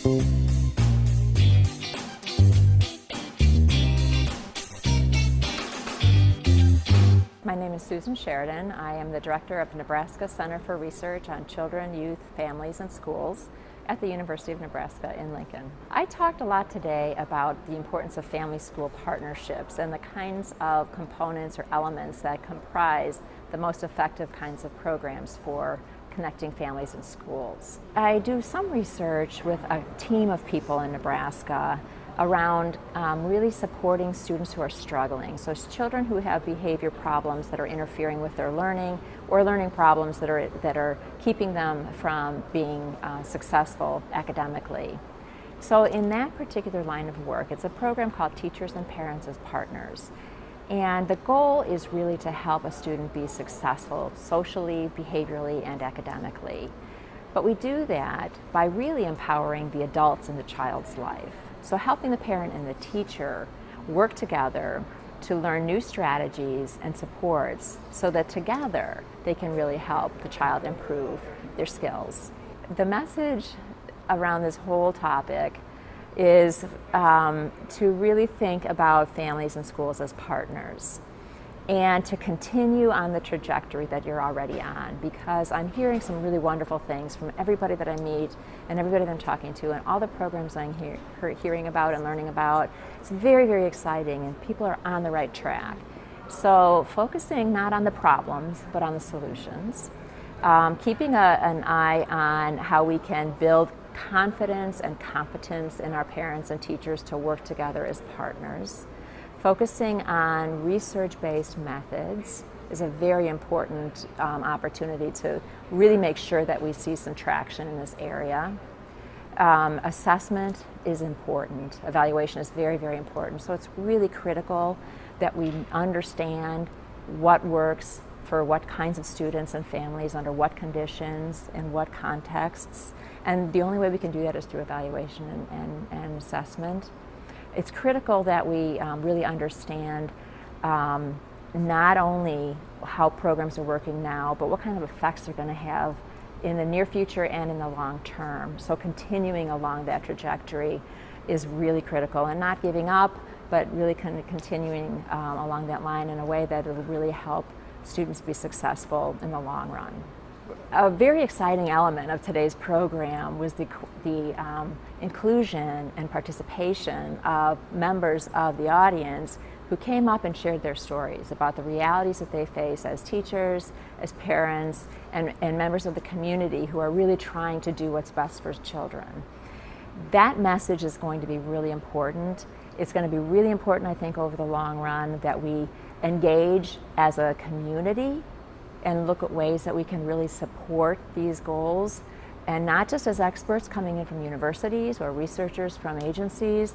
My name is Susan Sheridan. I am the director of Nebraska Center for Research on Children, Youth, Families, and Schools at the University of Nebraska in Lincoln. I talked a lot today about the importance of family-school partnerships and the kinds of components or elements that comprise the most effective kinds of programs for connecting families and schools. I do some research with a team of people in Nebraska around really supporting students who are struggling. So it's children who have behavior problems that are interfering with their learning, or learning problems that are keeping them from being successful academically. So in that particular line of work, it's a program called Teachers and Parents as Partners. And the goal is really to help a student be successful socially, behaviorally, and academically. But we do that by really empowering the adults in the child's life. So helping the parent and the teacher work together to learn new strategies and supports so that together they can really help the child improve their skills. The message around this whole topic is to really think about families and schools as partners and to continue on the trajectory that you're already on, because I'm hearing some really wonderful things from everybody that I meet and everybody that I'm talking to and all the programs I'm hearing about and learning about. It's very, very exciting and people are on the right track. So focusing not on the problems but on the solutions, keeping an eye on how we can build confidence and competence in our parents and teachers to work together as partners. Focusing on research-based methods is a very important opportunity to really make sure that we see some traction in this area. Assessment is important. Evaluation is very, very important. So it's really critical that we understand what works for what kinds of students and families, under what conditions, in what contexts. And the only way we can do that is through evaluation and assessment. It's critical that we really understand not only how programs are working now, but what kind of effects they're going to have in the near future and in the long term. So continuing along that trajectory is really critical, and not giving up, but really kind of continuing along that line in a way that will really help students be successful in the long run. A very exciting element of today's program was the inclusion and participation of members of the audience who came up and shared their stories about the realities that they face as teachers, as parents, and members of the community who are really trying to do what's best for children. That message is going to be really important. It's going to be really important, I think, over the long run, that we engage as a community and look at ways that we can really support these goals, and not just as experts coming in from universities or researchers from agencies.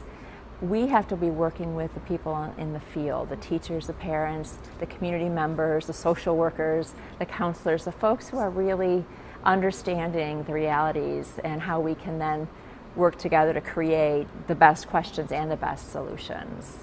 We have to be working with the people in the field, the teachers, the parents, the community members, the social workers, the counselors, the folks who are really understanding the realities and how we can then work together to create the best questions and the best solutions.